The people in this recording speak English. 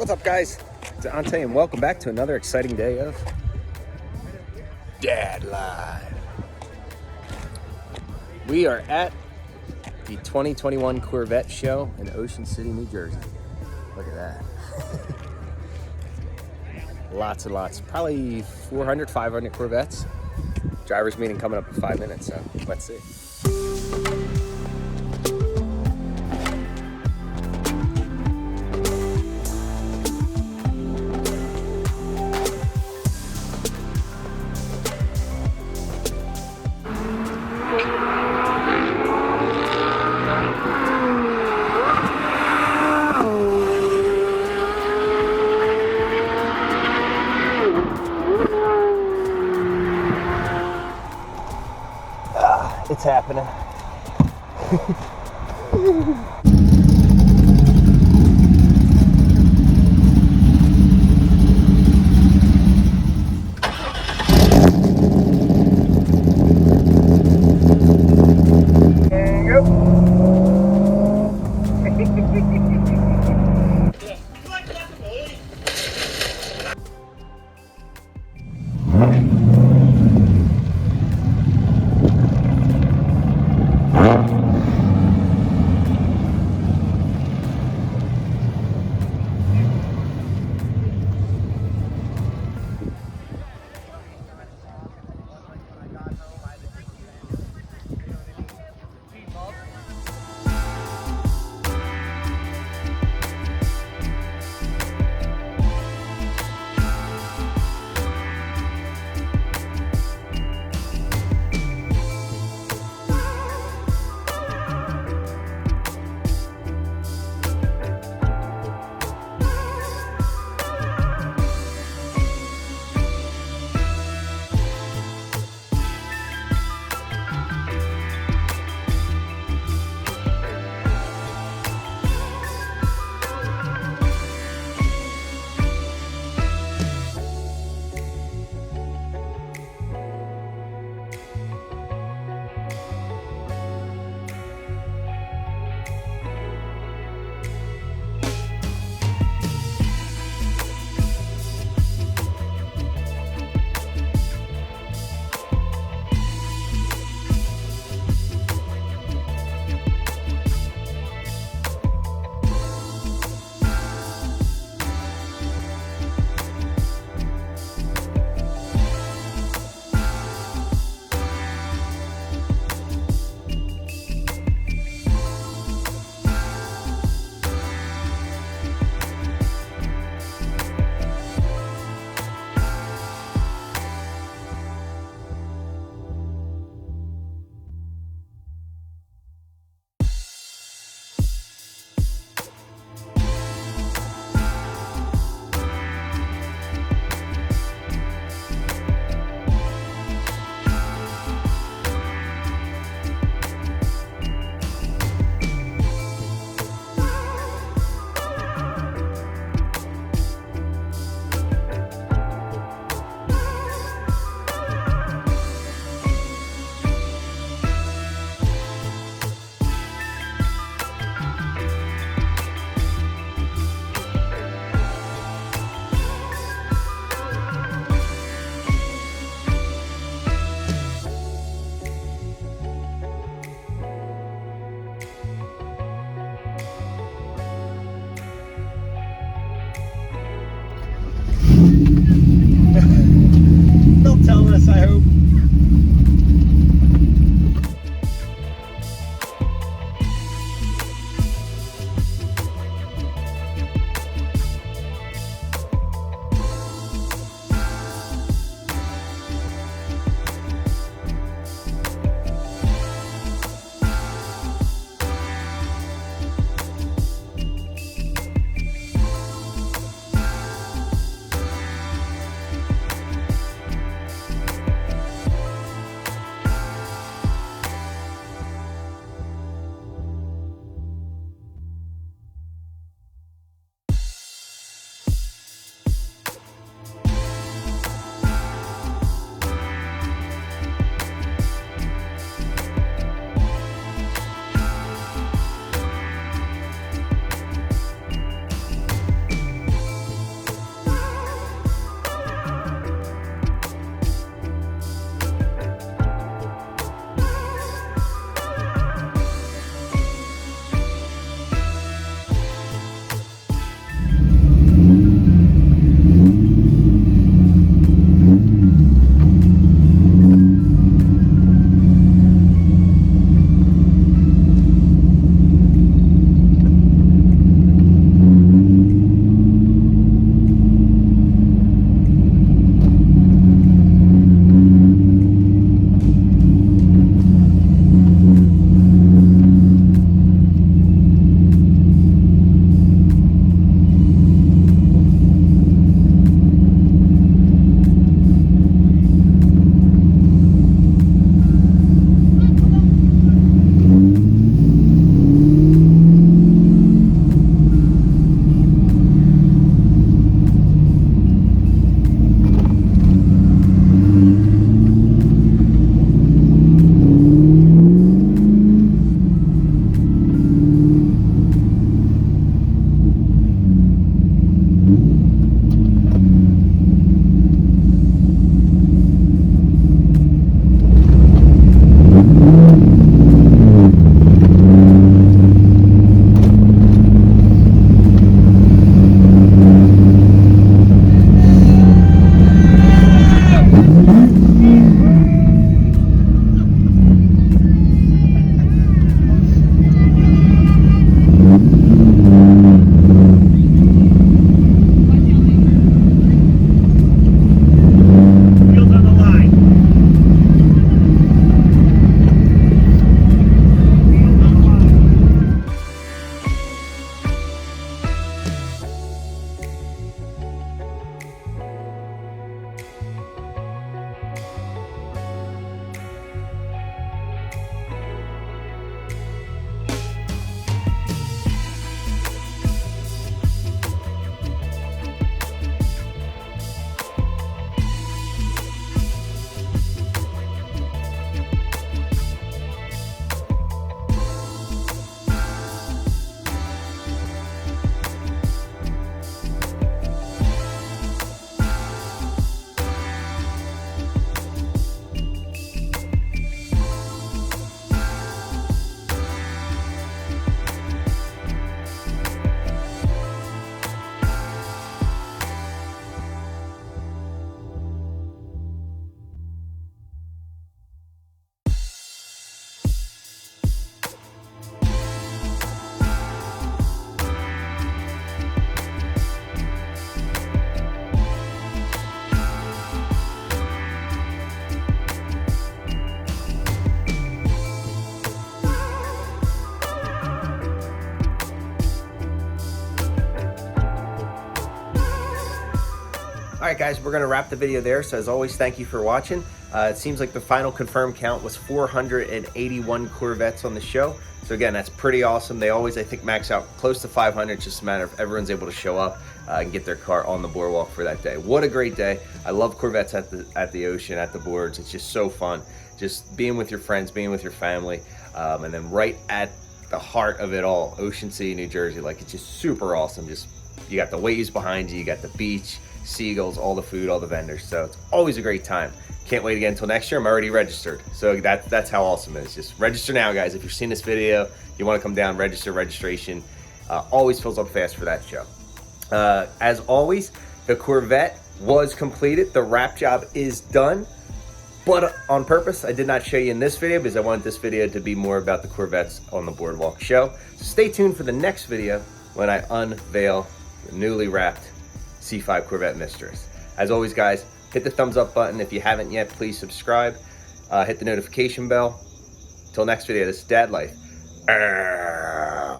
What's up, guys? It's Ante, and welcome back to another exciting day of DADLIFE. We are at the 2021 Corvette Show in Ocean City, New Jersey. Look at that. Lots and lots. Probably 400, 500 Corvettes. Driver's meeting coming up in 5 minutes, so let's see. It's happening. They'll tell us, I hope. right, guys, we're gonna wrap the video there. So as always, thank you for watching. It seems like the final confirmed count was 481 Corvettes on the show. So again, that's pretty awesome. They always, I think, max out close to 500. It's just a matter of everyone's able to show up and get their car on the boardwalk for that day. What a great day. I love Corvettes at the ocean, at the boards. It's just so fun. Just being with your friends, being with your family, and then right at the heart of it all, Ocean City, New Jersey. Like, it's just super awesome. Just, you got the waves behind you, you got the beach, seagulls, all the food, all the vendors. So it's always a great time. Can't wait again until next year. I'm already registered. So that's how awesome it is. Just register now, guys. If you've seen this video, you want to come down, register. Registration always fills up fast for that show. As always, the Corvette was completed. The wrap job is done. But on purpose, I did not show you in this video because I wanted this video to be more about the Corvettes on the Boardwalk Show. So stay tuned for the next video when I unveil the newly wrapped C5 Corvette Mistress. As always, guys, hit the thumbs up button. If you haven't yet, please subscribe. Hit the notification bell. Till next video, this is Dad Life.